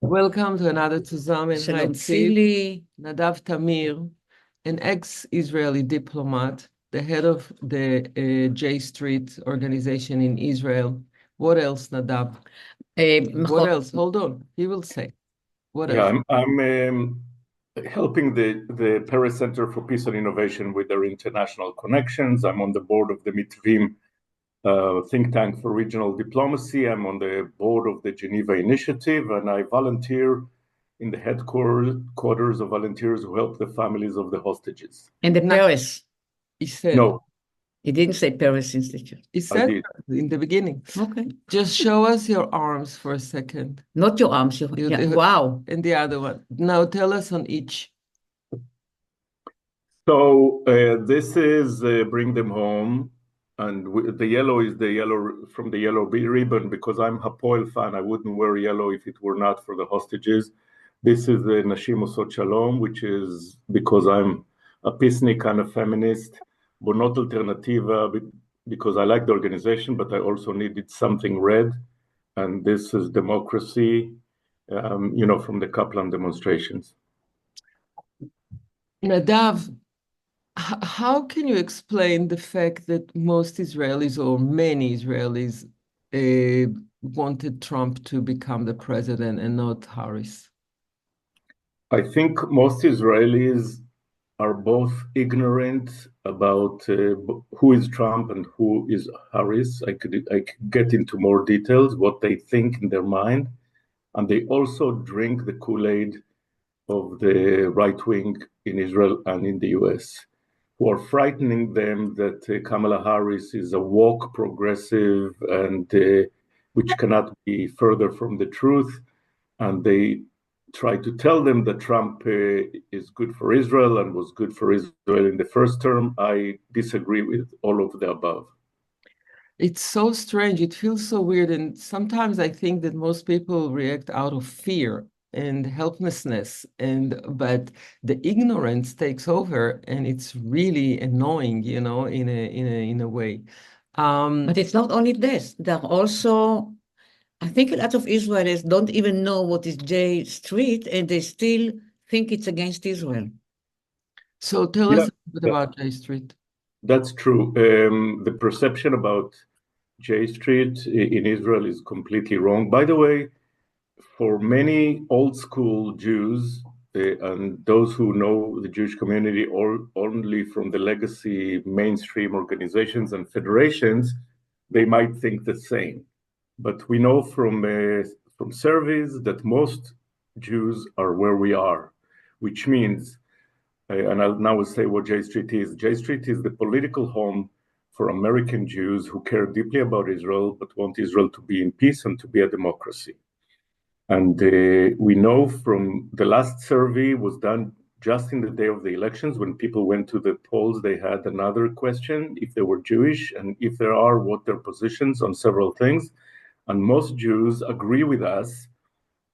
Welcome to another tzuzamen. Hi, Shalom Tzip. Tzili. Nadav Tamir, an ex-Israeli diplomat, the head of the J Street organization in Israel. What else, Nadav? What else? Hold on. He will say. What else? I'm helping the Paris Center for Peace and Innovation with their international connections. I'm on the board of the Mitvim think tank for regional diplomacy. I'm on the board of the Geneva Initiative, and I volunteer in the headquarters of volunteers who help the families of the hostages. And the Paris. He said. No. He didn't say Paris Institute. He said in the beginning. Okay. Just show us your arms for a second. Not your arms. Wow. And the other one. Now tell us on each. So this is Bring Them Home. And the yellow is the yellow from the yellow ribbon, because I'm a Hapoel fan. I wouldn't wear yellow if it were not for the hostages. This is the Nashim Osot Shalom, which is because I'm a peacenik and a feminist. Bonot Alternativa, because I like the organization, but I also needed something red. And this is democracy, from the Kaplan demonstrations. Nadav, how can you explain the fact that most Israelis, or many Israelis, wanted Trump to become the president and not Harris? I think most Israelis are both ignorant about who is Trump and who is Harris. I could get into more details, what they think in their mind. And they also drink the Kool-Aid of the right wing in Israel and in the US, who are frightening them that Kamala Harris is a woke progressive and which cannot be further from the truth. And they try to tell them that Trump is good for Israel and was good for Israel in the first term. I disagree with all of the above. It's so strange. It feels so weird. And sometimes I think that most people react out of fear and helplessness, but the ignorance takes over, and it's really annoying, in a way. But it's not only this. There are also, I think a lot of Israelis don't even know what is J Street, and they still think it's against Israel. So tell us a bit about J Street. That's true. The perception about J Street in Israel is completely wrong. By the way, for many old school Jews and those who know the Jewish community only from the legacy mainstream organizations and federations, they might think the same. But we know from surveys that most Jews are where we are, which means, and I'll now say what J Street is. J Street is the political home for American Jews who care deeply about Israel, but want Israel to be in peace and to be a democracy. And we know from the last survey was done just in the day of the elections. When people went to the polls, they had another question, if they were Jewish, and if there are, what their positions on several things. And most Jews agree with us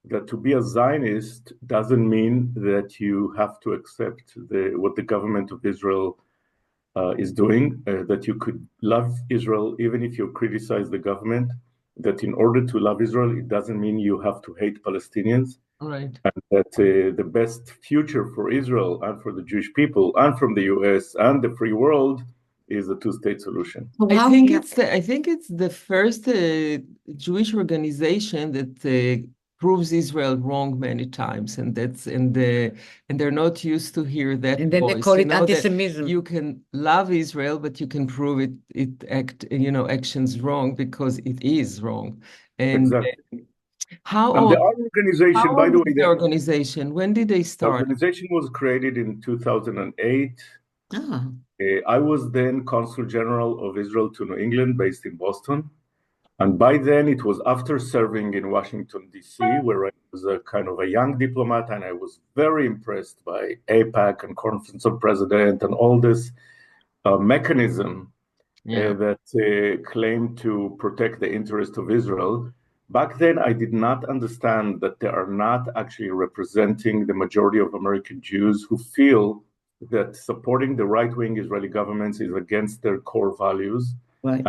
that to be a Zionist doesn't mean that you have to accept what the government of Israel is doing, that you could love Israel even if you criticize the government, that in order to love Israel, it doesn't mean you have to hate Palestinians. Right. And that the best future for Israel and for the Jewish people and from the US and the free world is a two-state solution. I think it's the first Jewish organization that proves Israel wrong many times, and they're not used to hear that and then voice. They call it anti-Semitism. You can love Israel, but you can prove actions wrong because it is wrong. And exactly. How and old? The organization, by the way, the organization, when did they start? The organization was created in 2008. Ah. I was then Consul General of Israel to New England, based in Boston. And by then, it was after serving in Washington, D.C., where I was a kind of a young diplomat, and I was very impressed by AIPAC and Conference of Presidents and all this mechanism that claimed to protect the interest of Israel. Back then, I did not understand that they are not actually representing the majority of American Jews who feel that supporting the right-wing Israeli governments is against their core values. Right.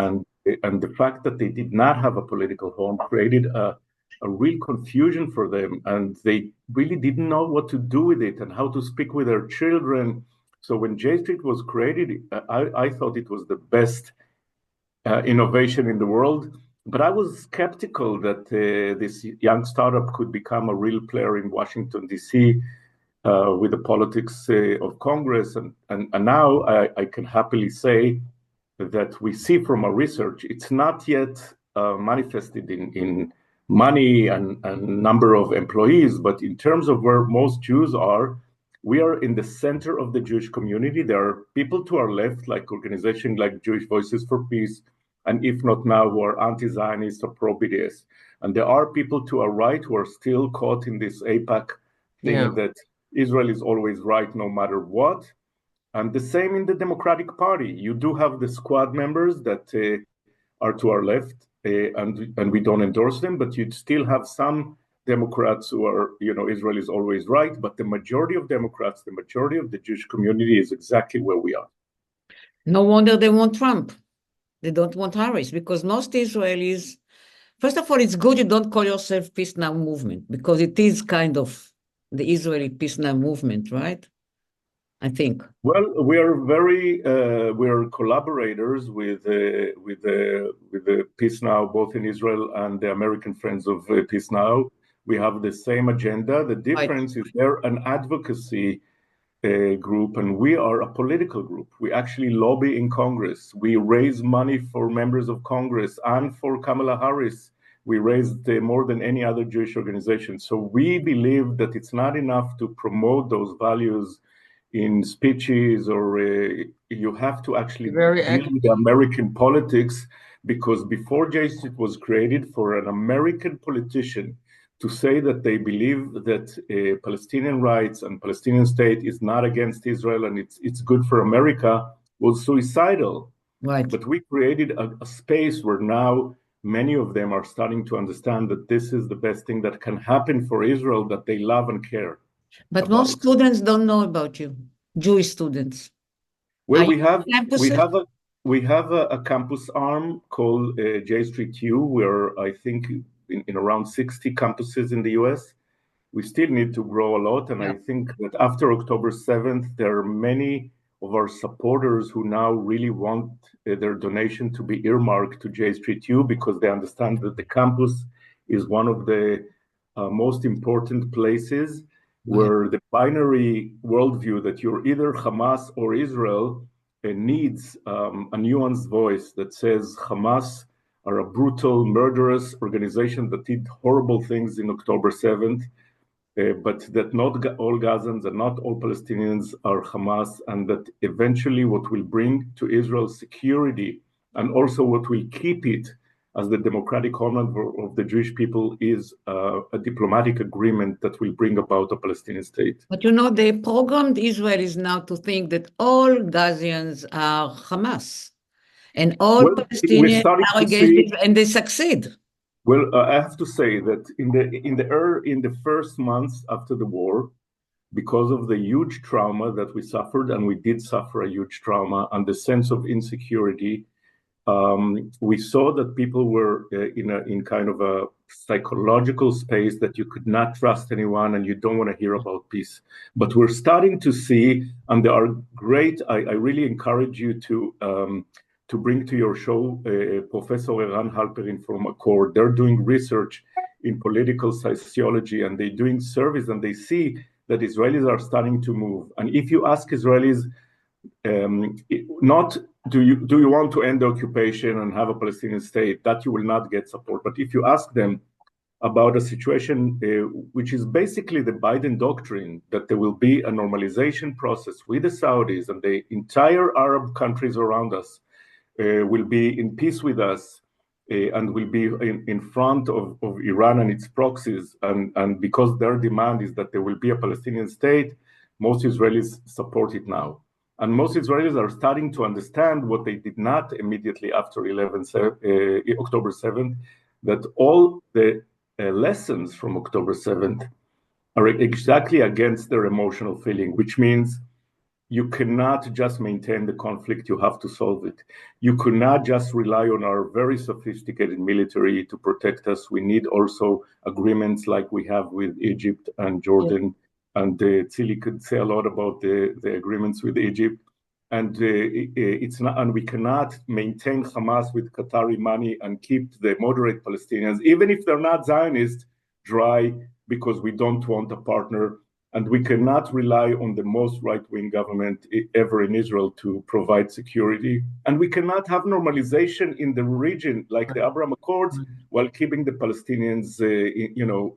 And the fact that they did not have a political home created a a real confusion for them, and they really didn't know what to do with it and how to speak with their children. So when J Street was created, I thought it was the best innovation in the world. But I was skeptical that this young startup could become a real player in Washington, D.C., with the politics of Congress. And now I can happily say that we see from our research, it's not yet manifested in money and number of employees, but in terms of where most Jews are, we are in the center of the Jewish community. There are people to our left, like organizations like Jewish Voices for Peace, and if not now, who are anti-Zionist or pro-BDS. And there are people to our right who are still caught in this AIPAC thing that Israel is always right no matter what. And the same in the Democratic Party. You do have the squad members that are to our left, and we don't endorse them, but you'd still have some Democrats who are, Israel is always right, but the majority of Democrats, the majority of the Jewish community is exactly where we are. No wonder they want Trump. They don't want Harris, because most Israelis, first of all, it's good you don't call yourself Peace Now movement, because it is kind of the Israeli Peace Now movement, right? I think. Well, we are collaborators with the Peace Now, both in Israel and the American Friends of Peace Now. We have the same agenda. The difference is they're an advocacy group, and we are a political group. We actually lobby in Congress. We raise money for members of Congress and for Kamala Harris. We raised more than any other Jewish organization. So we believe that it's not enough to promote those values in speeches, or you have to actually deal with American politics, because before J Street was created, for an American politician to say that they believe that Palestinian rights and Palestinian state is not against Israel and it's good for America was suicidal. Right. But we created a space where now many of them are starting to understand that this is the best thing that can happen for Israel, that they love and care. But most students don't know about you, Jewish students. Well, we have a campus arm called J Street U, where I think in around 60 campuses in the US. We still need to grow a lot, and I think that after October 7th, there are many of our supporters who now really want their donation to be earmarked to J Street U, because they understand that the campus is one of the most important places where the binary worldview that you're either Hamas or Israel needs a nuanced voice that says Hamas are a brutal, murderous organization that did horrible things in October 7th, but that not all Gazans and not all Palestinians are Hamas, and that eventually what will bring to Israel security, and also what will keep it as the democratic homeland of the Jewish people, is a diplomatic agreement that will bring about a Palestinian state. But they programmed Israelis now to think that all Gazians are Hamas, and all Palestinians are against it, and they succeed. Well, I have to say that in the first months after the war, because of the huge trauma that we suffered, and we did suffer a huge trauma, and the sense of insecurity, we saw that people were in kind of a psychological space that you could not trust anyone and you don't want to hear about peace. But we're starting to see, and there are great, I really encourage you to bring to your show Professor Eran Halperin from Accord. They're doing research in political sociology, and they're doing surveys, and they see that Israelis are starting to move. And if you ask Israelis, not do you want to end the occupation and have a Palestinian state, that you will not get support. But if you ask them about a situation which is basically the Biden doctrine, that there will be a normalization process with the Saudis and the entire Arab countries around us will be in peace with us and will be in front of Iran and its proxies, and because their demand is that there will be a Palestinian state, most Israelis support it now. And most Israelis are starting to understand what they did not immediately after October 7th, that all the lessons from October 7th are exactly against their emotional feeling, which means you cannot just maintain the conflict, you have to solve it. You could not just rely on our very sophisticated military to protect us. We need also agreements like we have with Egypt and Jordan. And Tzili could say a lot about the agreements with Egypt. And it's not, and we cannot maintain Hamas with Qatari money and keep the moderate Palestinians, even if they're not Zionist, dry, because we don't want a partner. And we cannot rely on the most right-wing government ever in Israel to provide security. And we cannot have normalization in the region like the Abraham Accords while keeping the Palestinians,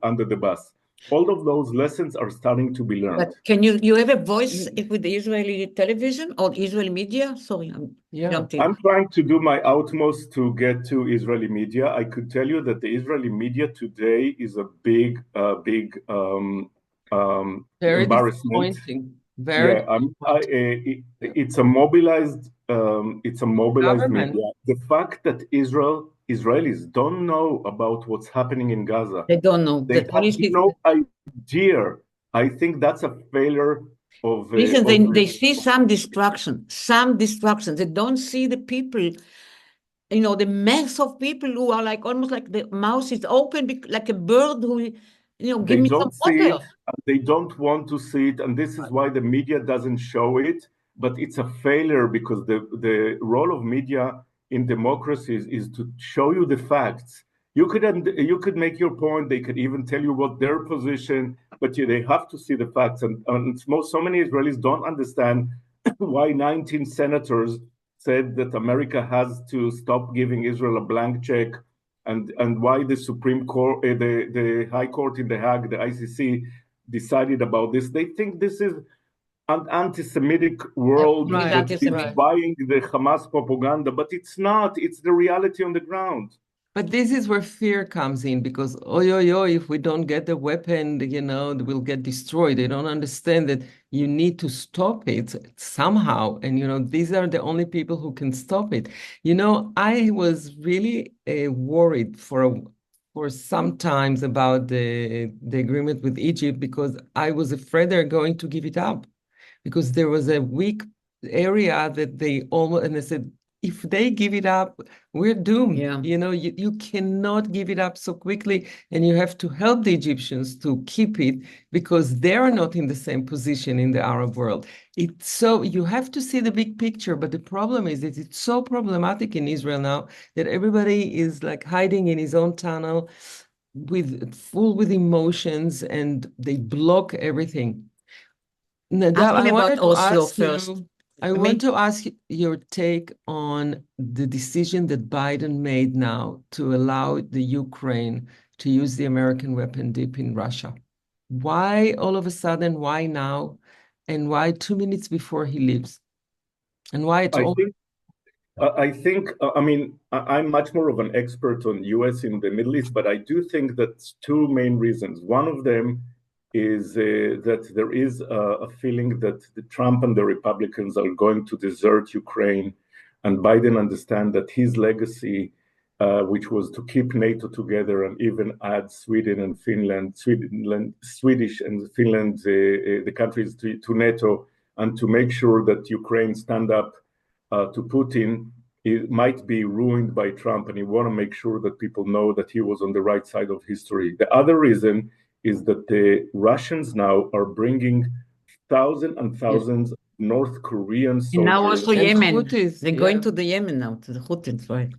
under the bus. All of those lessons are starting to be learned. But can you have a voice with the Israeli television or Israeli media? Sorry, I'm trying to do my utmost to get to Israeli media. I could tell you that the Israeli media today is a big very embarrassment. disappointing. Very It's a mobilized government. media. The fact that Israelis don't know about what's happening in Gaza. They don't know. They have no idea. I think that's a failure of. Listen, they see some destruction. They don't see the people. The mass of people who are like almost like the mouth is open, like a bird who, give me some water. They don't want to see it, and this is why the media doesn't show it. But it's a failure because the role of media in democracies is to show you the facts. You could make your point. They could even tell you what their position, but they have to see the facts. And so many Israelis don't understand why 19 senators said that America has to stop giving Israel a blank check, and why the Supreme Court, the High Court in The Hague, the ICC, decided about this. They think this is an anti-Semitic world that is buying the Hamas propaganda, but it's not. It's the reality on the ground. But this is where fear comes in, because if we don't get the weapon, we'll get destroyed. They don't understand that you need to stop it somehow. And, these are the only people who can stop it. I was really worried for some times about the agreement with Egypt, because I was afraid they're going to give it up, because there was a weak area that they almost, and they said, if they give it up, we're doomed. Yeah. You cannot give it up so quickly, and you have to help the Egyptians to keep it, because they're not in the same position in the Arab world. You have to see the big picture, but the problem is that it's so problematic in Israel now that everybody is like hiding in his own tunnel full with emotions, and they block everything. Nadav, I wanted to ask you, I want to ask your take on the decision that Biden made now to allow the Ukraine to use the American weapon deep in Russia. Why all of a sudden? Why now? And why 2 minutes before he leaves? And why it's all? I mean, I'm much more of an expert on U.S. in the Middle East, but I do think that's two main reasons. One of them is that there is a feeling that the Trump and the Republicans are going to desert Ukraine, and Biden understands that his legacy, which was to keep NATO together and even add Swedish and Finland, the countries to NATO, and to make sure that Ukraine stand up to Putin, it might be ruined by Trump, and he want to make sure that people know that he was on the right side of history. The other reason is that the Russians now are bringing thousands and thousands of North Korean soldiers. And now also Yemen. They're going to the Yemen now, to the Houthis, right?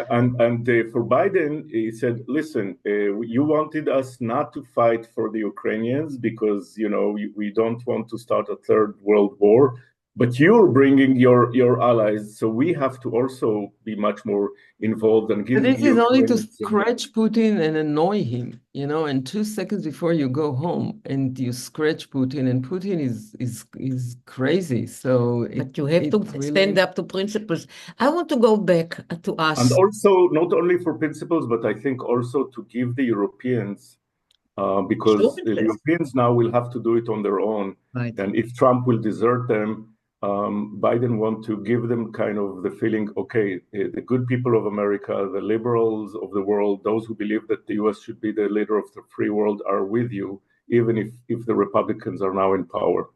And for Biden, he said, listen, you wanted us not to fight for the Ukrainians because, we don't want to start a third world war. But you're bringing your allies, so we have to also be much more involved and give. This is only to scratch Putin and annoy him, and 2 seconds before you go home and you scratch Putin, and Putin is crazy. So but you have to stand up to principles. I want to go back to us, and also not only for principles, but I think also to give the Europeans. Because the Europeans now will have to do it on their own, right. And if Trump will desert them, Biden want to give them kind of the feeling, okay, the good people of America, the liberals of the world, those who believe that the U.S. should be the leader of the free world are with you, even if the Republicans are now in power.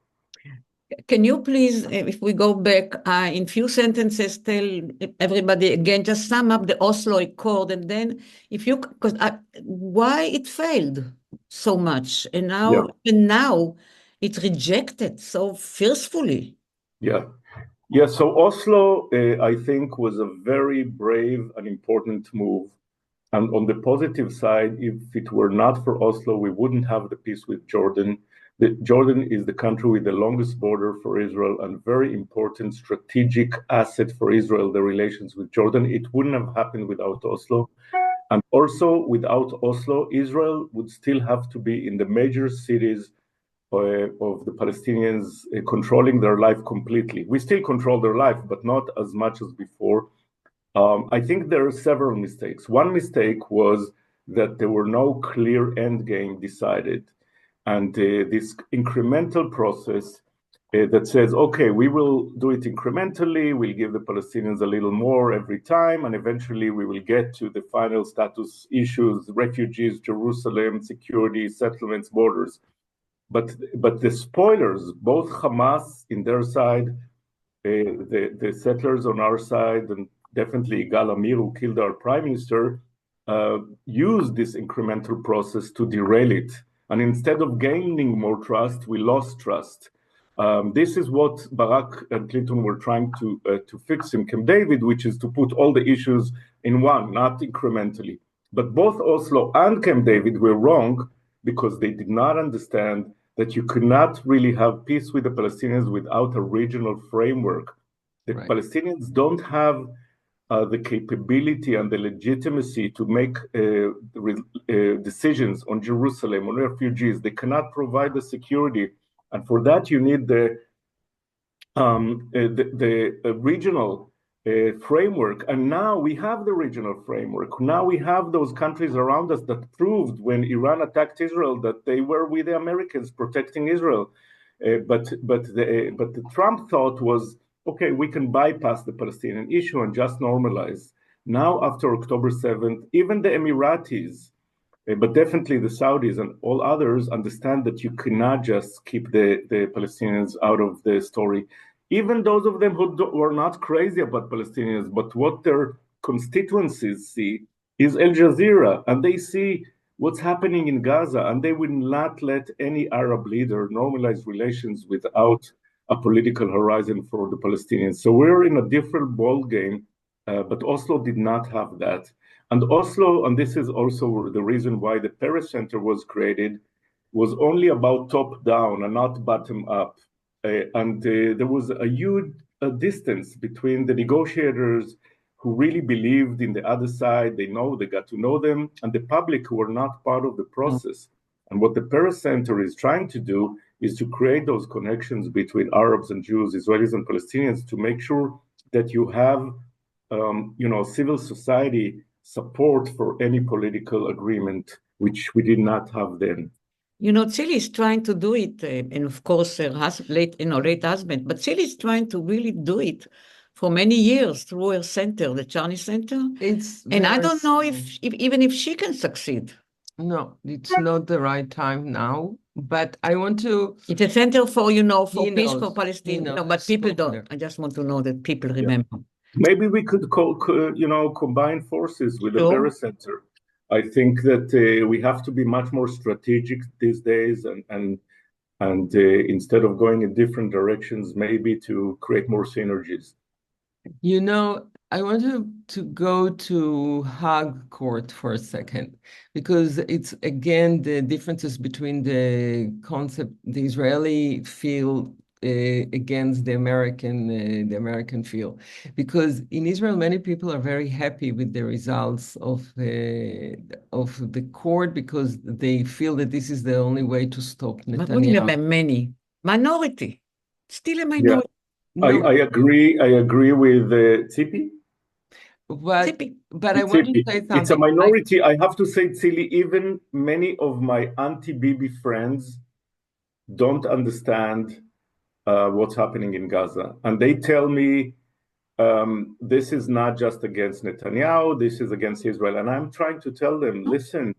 Can you please, if we go back, in few sentences, tell everybody again, just sum up the Oslo Accord, and then if you, because why it failed so much, and now it's rejected so fiercely. Yeah. So Oslo, I think, was a very brave and important move. And on the positive side, if it were not for Oslo, we wouldn't have the peace with Jordan. Jordan is the country with the longest border for Israel and very important strategic asset for Israel, the relations with Jordan. It wouldn't have happened without Oslo. And also, without Oslo, Israel would still have to be in the major cities of the Palestinians controlling their life completely. We still control their life, but not as much as before. I think there are several mistakes. One mistake was that there were no clear end game decided. And this incremental process that says, okay, we will do it incrementally, we'll give the Palestinians a little more every time, and eventually we will get to the final status issues, refugees, Jerusalem, security, settlements, borders. But the spoilers, both Hamas in their side, the settlers on our side, and definitely Yigal Amir, who killed our prime minister, used this incremental process to derail it. And instead of gaining more trust, we lost trust. This is what Barak and Clinton were trying to fix in Camp David, which is to put all the issues in one, not incrementally. But both Oslo and Camp David were wrong because they did not understand that you could not really have peace with the Palestinians without a regional framework. The Palestinians don't have the capability and the legitimacy to make decisions on Jerusalem, on refugees. They cannot provide the security. And for that, you need the regional framework. And now we have the regional framework. Now we have those countries around us that proved when Iran attacked Israel that they were with the Americans protecting Israel. But the Trump thought was, okay, we can bypass the Palestinian issue and just normalize. Now, after October 7th, even the Emiratis, but definitely the Saudis and all others understand that you cannot just keep the Palestinians out of the story. Even those of them who are not crazy about Palestinians, but what their constituencies see is Al Jazeera, and they see what's happening in Gaza, and they will not let any Arab leader normalize relations without a political horizon for the Palestinians. So we're in a different ball game, but Oslo did not have that. And Oslo, and this is also the reason why the Paris Center was created, was only about top down and not bottom up. And there was a huge distance between the negotiators who really believed in the other side, they got to know them, and the public who were not part of the process. And what the Paris Center is trying to do is to create those connections between Arabs and Jews, Israelis and Palestinians, to make sure that you have, civil society support for any political agreement, which we did not have then. Tzili is trying to do it, and of course, her late husband, but Tzili is trying to really do it for many years through her center, the Charney Center. And I don't know if even if she can succeed. No, it's not the right time now. But I want to. It's a center for peace for Palestine. No, but people don't. I just want to know that people remember. Maybe we could combine forces with the Paris Center. I think that we have to be much more strategic these days, and instead of going in different directions, maybe to create more synergies. I want to go to Hague Court for a second, because it's again the differences between the concept the Israeli feel against the American feel, because in Israel many people are very happy with the results of the court because they feel that this is the only way to stop Netanyahu. But what do you mean by many? Minority, still a minority. Yeah. No. I agree with Tzipi. But I want to say something. It's a minority. I have to say, Tzili, even many of my anti-Bibi friends don't understand what's happening in Gaza. And they tell me this is not just against Netanyahu, this is against Israel. And I'm trying to tell them, listen,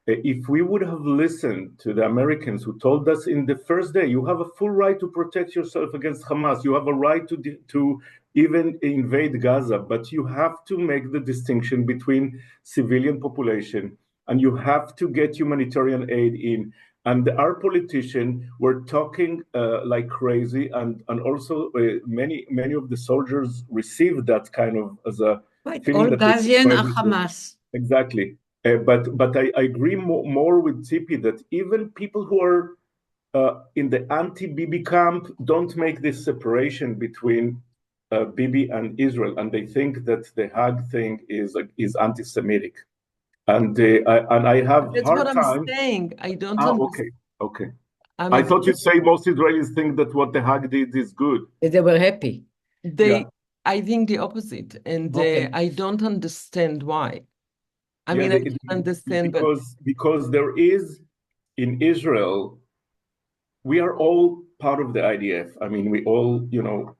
if we would have listened to the Americans who told us in the first day, you have a full right to protect yourself against Hamas, you have a right to even invade Gaza, but you have to make the distinction between civilian population and you have to get humanitarian aid in. And our politicians were talking like crazy, and also many of the soldiers received that kind of as a Right. feeling All that they Gazian are could Hamas. exactly. But I agree more with Tzipi that even people who are in the anti-Bibi camp don't make this separation between Bibi and Israel, and they think that the Hag thing is anti-Semitic, and I have That's what hard I'm time. saying. I don't Okay, understand. okay. I'm I a, thought you'd say most Israelis think that what the Hag did is good. They were happy. Yeah, I think the opposite, and Okay. I don't understand why. I yeah. mean, I can understand, but Because there is in Israel, we are all part of the IDF. I mean, we all,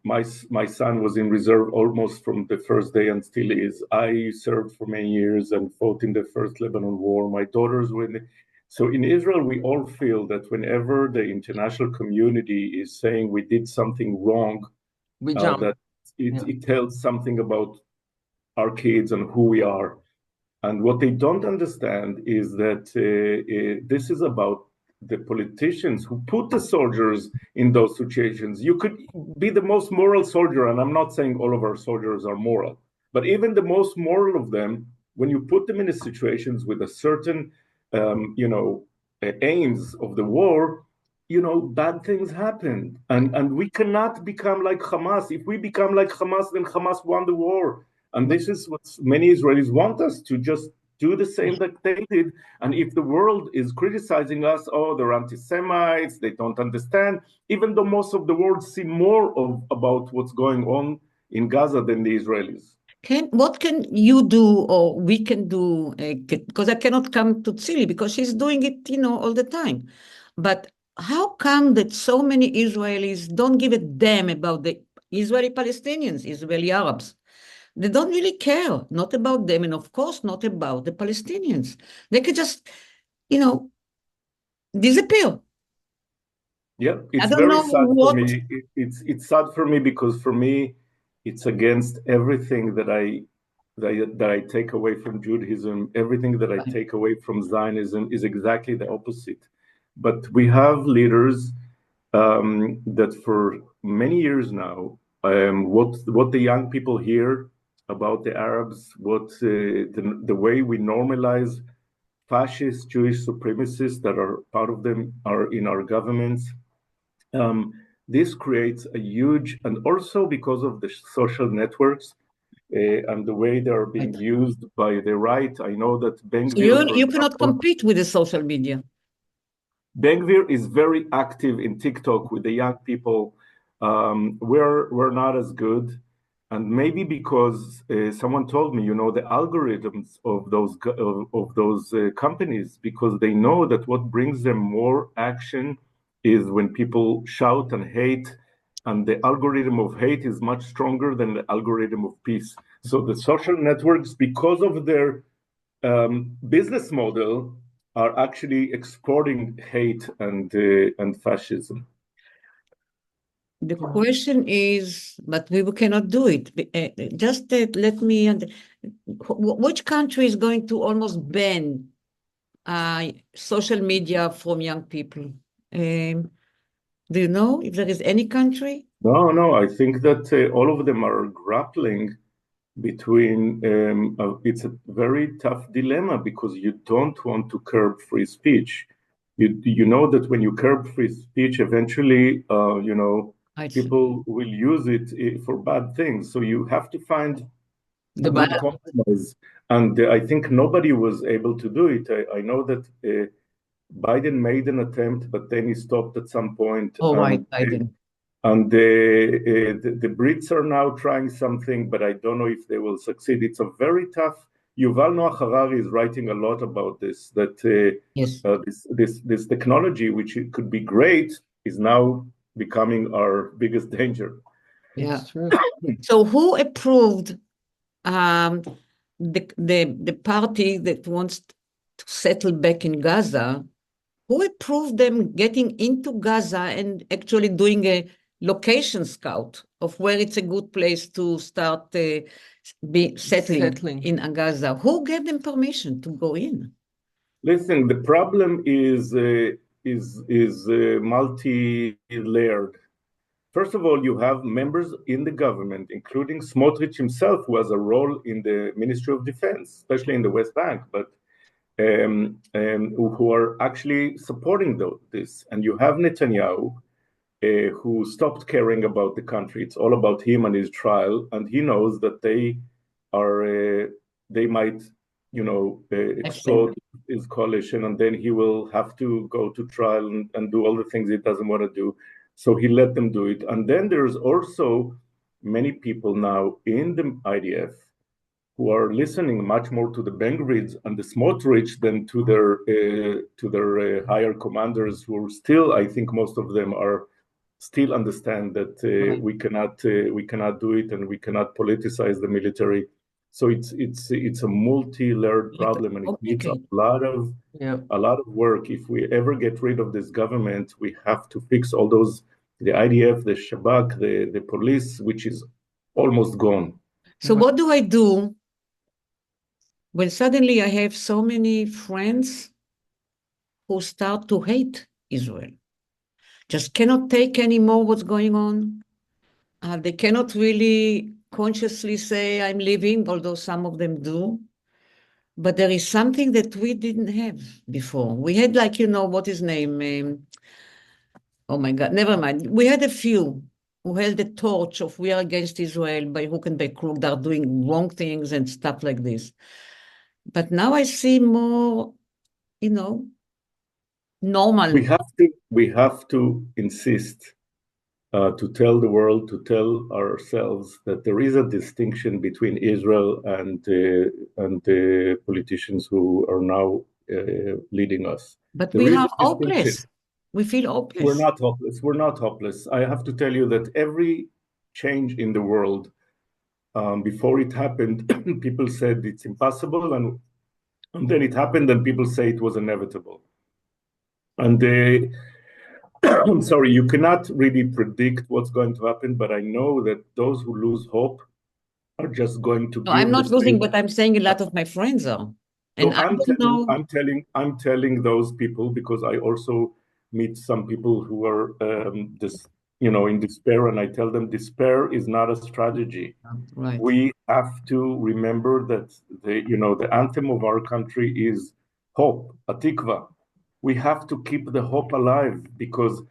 my son was in reserve almost from the first day and still is. I served for many years and fought in the first Lebanon War. My daughters were in so in Israel, we all feel that whenever the international community is saying we did something wrong, we jump. that Yeah. it tells something about our kids and who we are. And what they don't understand is that this is about the politicians who put the soldiers in those situations. You could be the most moral soldier, and I'm not saying all of our soldiers are moral, but even the most moral of them, when you put them in situations with a certain, aims of the war, bad things happen. And we cannot become like Hamas. If we become like Hamas, then Hamas won the war. And this is what many Israelis want us to just do the same that they did. And if the world is criticizing us, oh, they're anti-Semites, they don't understand, even though most of the world see more about what's going on in Gaza than the Israelis. What can you do or we can do? Because I cannot come to Tzili because she's doing it, all the time. But how come that so many Israelis don't give a damn about the Israeli Palestinians, Israeli Arabs? They don't really care, not about them, and of course not about the Palestinians. They could just, disappear. Yeah, I it's don't very know sad for what. me. It's sad for me because for me, it's against everything that I take away from Judaism. Everything that I take away from Zionism is exactly the opposite. But we have leaders that for many years now, what the young people hear about the Arabs, what the way we normalize fascist Jewish supremacists that are part of them are in our governments. Um, this creates a huge, and also because of the social networks and the way they are being used by the right. I know that Ben So Gvir, for you cannot example, compete with the social media. Ben Gvir is very active in TikTok with the young people. We're not as good, and maybe because someone told me, the algorithms of those companies, because they know that what brings them more action is when people shout and hate, and the algorithm of hate is much stronger than the algorithm of peace. So the social networks, because of their business model, are actually exporting hate and fascism. The question is, but we cannot do it. Just let me. Which country is going to almost ban social media from young people? Do you know if there is any country? No, I think that all of them are grappling between. It's a very tough dilemma because you don't want to curb free speech. You know that when you curb free speech, eventually, people will use it for bad things. So you have to find a good compromise. And I think nobody was able to do it. I know that Biden made an attempt, but then he stopped at some point. Oh, right, Biden. And the Brits are now trying something, but I don't know if they will succeed. It's a very tough. Yuval Noah Harari is writing a lot about this. That Yes. This technology, which it could be great, is now becoming our biggest danger. Yeah. It's true. So who approved the party that wants to settle back in Gaza, who approved them getting into Gaza and actually doing a location scout of where it's a good place to start settling in Gaza? Who gave them permission to go in? Listen, the problem is multi-layered. First of all, you have members in the government, including Smotrich himself, who has a role in the Ministry of Defense, especially in the West Bank, but who are actually supporting this. And you have Netanyahu, who stopped caring about the country. It's all about him and his trial, and he knows that they might, explode his coalition, and then he will have to go to trial and do all the things he doesn't want to do. So he let them do it. And then there's also many people now in the IDF who are listening much more to the Ben-Gurids and the Smotrich than to their higher commanders, who are still, I think most of them are still understand that we cannot do it, and we cannot politicize the military. So it's a multi-layered problem, and it needs a lot of work. If we ever get rid of this government, we have to fix all those, the IDF, the Shabak, the police, which is almost gone. So what do I do when suddenly I have so many friends who start to hate Israel? Just cannot take anymore what's going on. They cannot really consciously say, I'm leaving, although some of them do. But there is something that we didn't have before. We had, what his name? Oh my God, never mind. We had a few who held the torch of we are against Israel by hook and by crook. They are doing wrong things and stuff like this. But now I see more, normal. We have to insist to tell the world, to tell ourselves that there is a distinction between Israel and the politicians who are now leading us. But we are hopeless. We feel hopeless. We're not hopeless. We're not hopeless. I have to tell you that every change in the world, before it happened, people said it's impossible, and then it happened, and people say it was inevitable. And I'm sorry, you cannot really predict what's going to happen, but I know that those who lose hope are just going to. No, I'm not losing, but I'm saying a lot of my friends are. And so I'm telling those people, because I also meet some people who are in despair, and I tell them despair is not a strategy. Right. We have to remember that the anthem of our country is hope, atikva. We have to keep the hope alive, because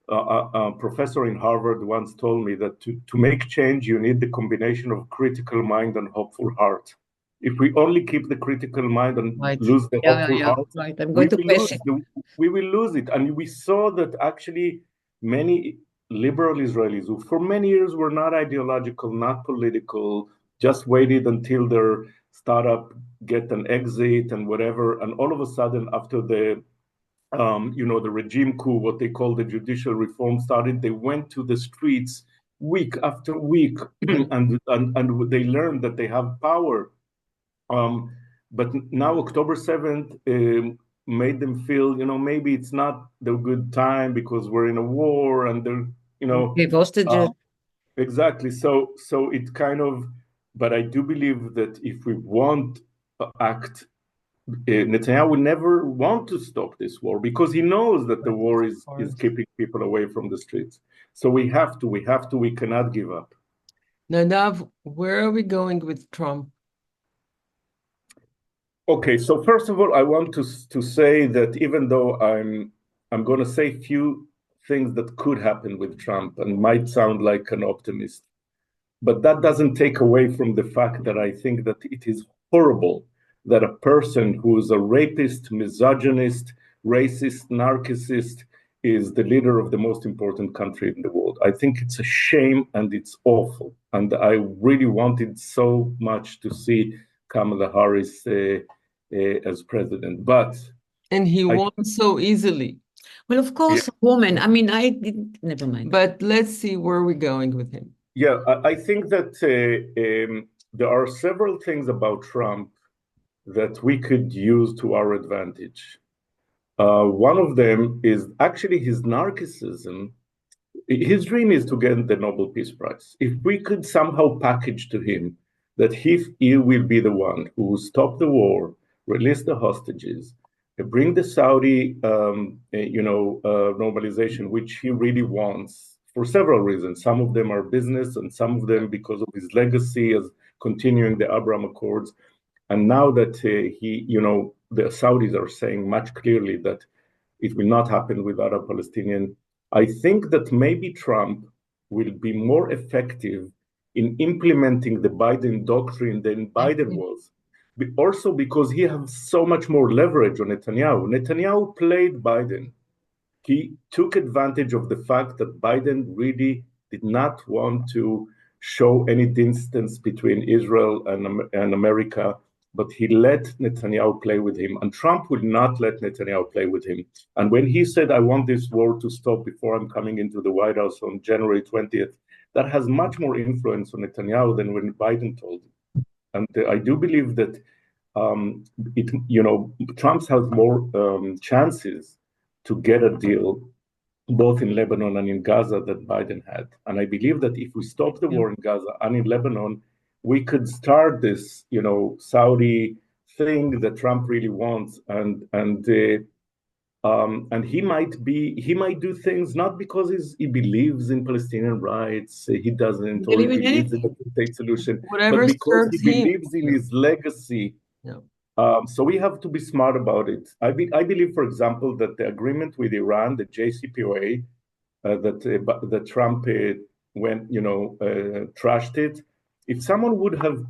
a professor in Harvard once told me that to make change, you need the combination of critical mind and hopeful heart. If we only keep the critical mind and lose the hopeful heart, we will lose it. And we saw that actually many liberal Israelis, who for many years were not ideological, not political, just waited until their startup get an exit and whatever, and all of a sudden, after the regime coup, what they call the judicial reform started, they went to the streets week after week, and they learned that they have power. But now October 7th made them feel, maybe it's not the good time because we're in a war, and they're, hostages. Exactly. So it kind of, but I do believe that if we want to act, Netanyahu will never want to stop this war, because he knows that the war is keeping people away from the streets. So we cannot give up. Nadav, where are we going with Trump? Okay, so first of all, I want to say that even though I'm going to say few things that could happen with Trump and might sound like an optimist, but that doesn't take away from the fact that I think that it is horrible that a person who is a rapist, misogynist, racist, narcissist is the leader of the most important country in the world. I think it's a shame and it's awful. And I really wanted so much to see Kamala Harris as president. And he won so easily. Well, of course, a woman. I mean, I didn't, never mind. But let's see where we're going with him. Yeah, I think that there are several things about Trump that we could use to our advantage. One of them is actually his narcissism. His dream is to get the Nobel Peace Prize. If we could somehow package to him that he will be the one who will stop the war, release the hostages, bring the Saudi, normalization, which he really wants for several reasons. Some of them are business, and some of them because of his legacy as continuing the Abraham Accords. And now that the Saudis are saying much clearly that it will not happen without a Palestinian, I think that maybe Trump will be more effective in implementing the Biden doctrine than Biden was. Also because he has so much more leverage on Netanyahu. Netanyahu played Biden. He took advantage of the fact that Biden really did not want to show any distance between Israel and America, but he let Netanyahu play with him. And Trump would not let Netanyahu play with him. And when he said, I want this war to stop before I'm coming into the White House on January 20th, that has much more influence on Netanyahu than when Biden told him. And I do believe that Trump has more chances to get a deal both in Lebanon and in Gaza that Biden had. And I believe that if we stop the war in Gaza and in Lebanon, we could start this, Saudi thing that Trump really wants, and he might do things not because he believes in Palestinian rights, he doesn't, or he believes in a two-state solution, but because he believes in his legacy. Yeah. So we have to be smart about it. I believe, for example, that the agreement with Iran, the JCPOA, that Trump trashed it. If someone would have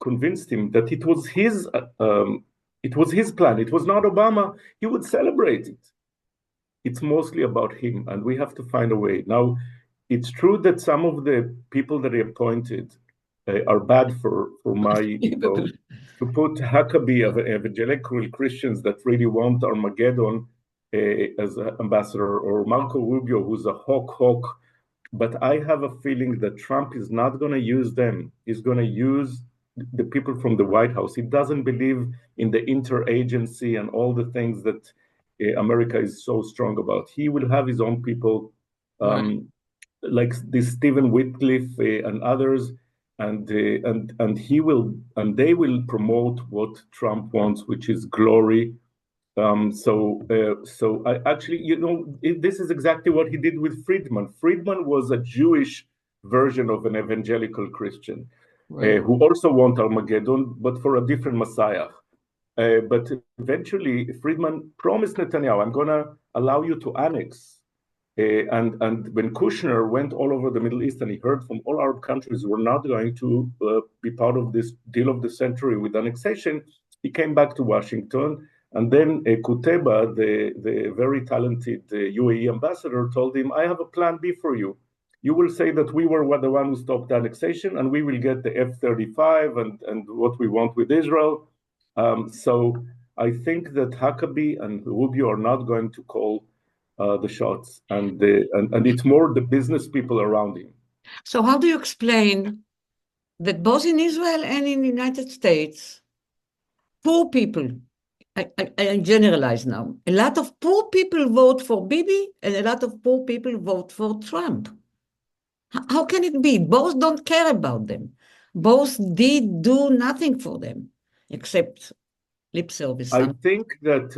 convinced him that it was his plan, it was not Obama, he would celebrate it. It's mostly about him, and we have to find a way. Now, it's true that some of the people that he appointed are bad for my to put Huckabee of evangelical Christians that really want Armageddon as an ambassador, or Marco Rubio, who's a hawk. But I have a feeling that Trump is not going to use them. He's going to use the people from the White House. He doesn't believe in the interagency and all the things that America is so strong about. He will have his own people, like this Stephen Whitcliffe and others, and they will promote what Trump wants, which is glory. So I actually, this is exactly what he did with Friedman. Friedman was a Jewish version of an evangelical Christian, who also want Armageddon, but for a different Messiah. But eventually, Friedman promised Netanyahu, I'm going to allow you to annex. And when Kushner went all over the Middle East and he heard from all Arab countries we're not going to be part of this deal of the century with annexation, he came back to Washington. And then Kuteba, the very talented UAE ambassador, told him, I have a plan B for you. You will say that we were the one who stopped the annexation, and we will get the F-35 and what we want with Israel. So I think that Huckabee and Rubio are not going to call the shots, and it's more the business people around him. So how do you explain that both in Israel and in the United States, poor people, I generalize now, a lot of poor people vote for Bibi and a lot of poor people vote for Trump? How can it be? Both don't care about them. Both did do nothing for them except lip service. I think that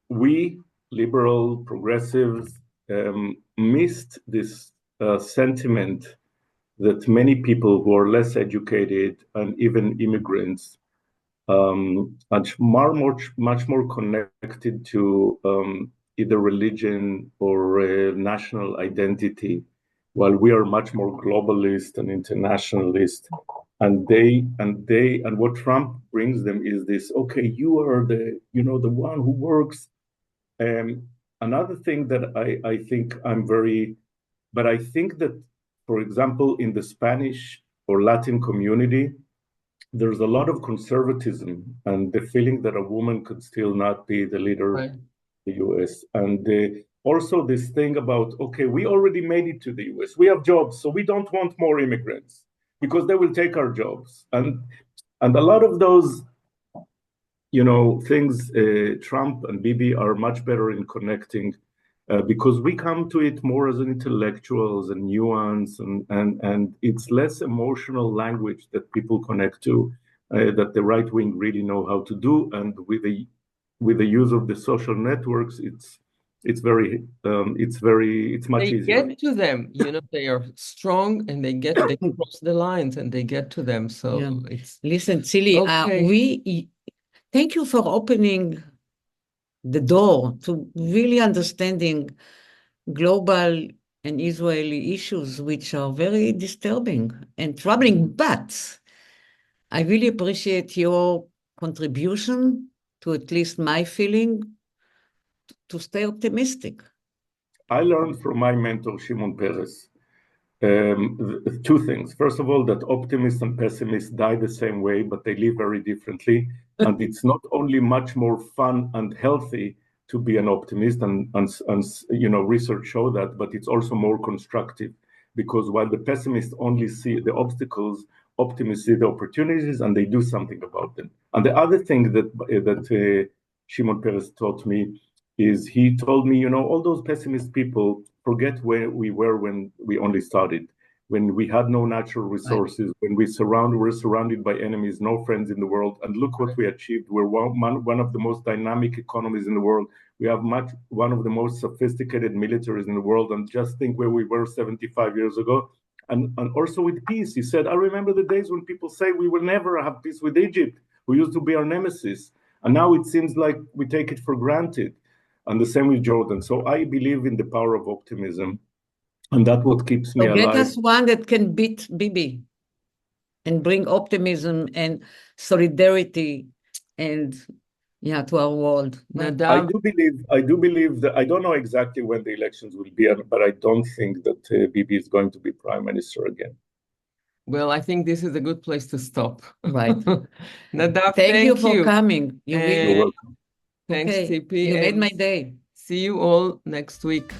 we liberal progressives missed this sentiment that many people who are less educated and even immigrants much more connected to either religion or national identity, while we are much more globalist and internationalist. And what Trump brings them is this, okay, you are the one who works. Another thing that I think but I think that, for example, in the Spanish or Latin community, there's a lot of conservatism and the feeling that a woman could still not be the leader of the U.S. And also this thing about, okay, we already made it to the U.S. We have jobs, so we don't want more immigrants because they will take our jobs. And a lot of those things, Trump and Bibi are much better in connecting because we come to it more as an intellectuals and nuance, and it's less emotional language that people connect to, that the right wing really know how to do. And with the use of the social networks, it's much They easier. get to them, they are strong and they cross the lines and they get to them. So Yeah. it's Listen, Tzili, okay. thank you for opening the door to really understanding global and Israeli issues, which are very disturbing and troubling. But I really appreciate your contribution to at least my feeling to stay optimistic. I learned from my mentor, Shimon Peres, two things. First of all, that optimists and pessimists die the same way, but they live very differently. And it's not only much more fun and healthy to be an optimist, and research show that, but it's also more constructive, because while the pessimists only see the obstacles, optimists see the opportunities and they do something about them. And the other thing that Shimon Peres taught me is he told me, all those pessimist people forget where we were when we only started, when we had no natural resources, when we were surrounded by enemies, no friends in the world. And look what we achieved. We're one of the most dynamic economies in the world. We have one of the most sophisticated militaries in the world. And just think where we were 75 years ago. And also with peace, he said, I remember the days when people say we will never have peace with Egypt, who used to be our nemesis. And now it seems like we take it for granted. And the same with Jordan. So I believe in the power of optimism, and that's what keeps me alive. Get us one that can beat Bibi and bring optimism and solidarity and to our world. Nadav, I do believe that I don't know exactly when the elections will be, but I don't think that Bibi is going to be prime minister again. Well, I think this is a good place to stop. Right. Nadav, thank you for coming. You're welcome. Thanks, Tzipi. You made my day. See you all next week.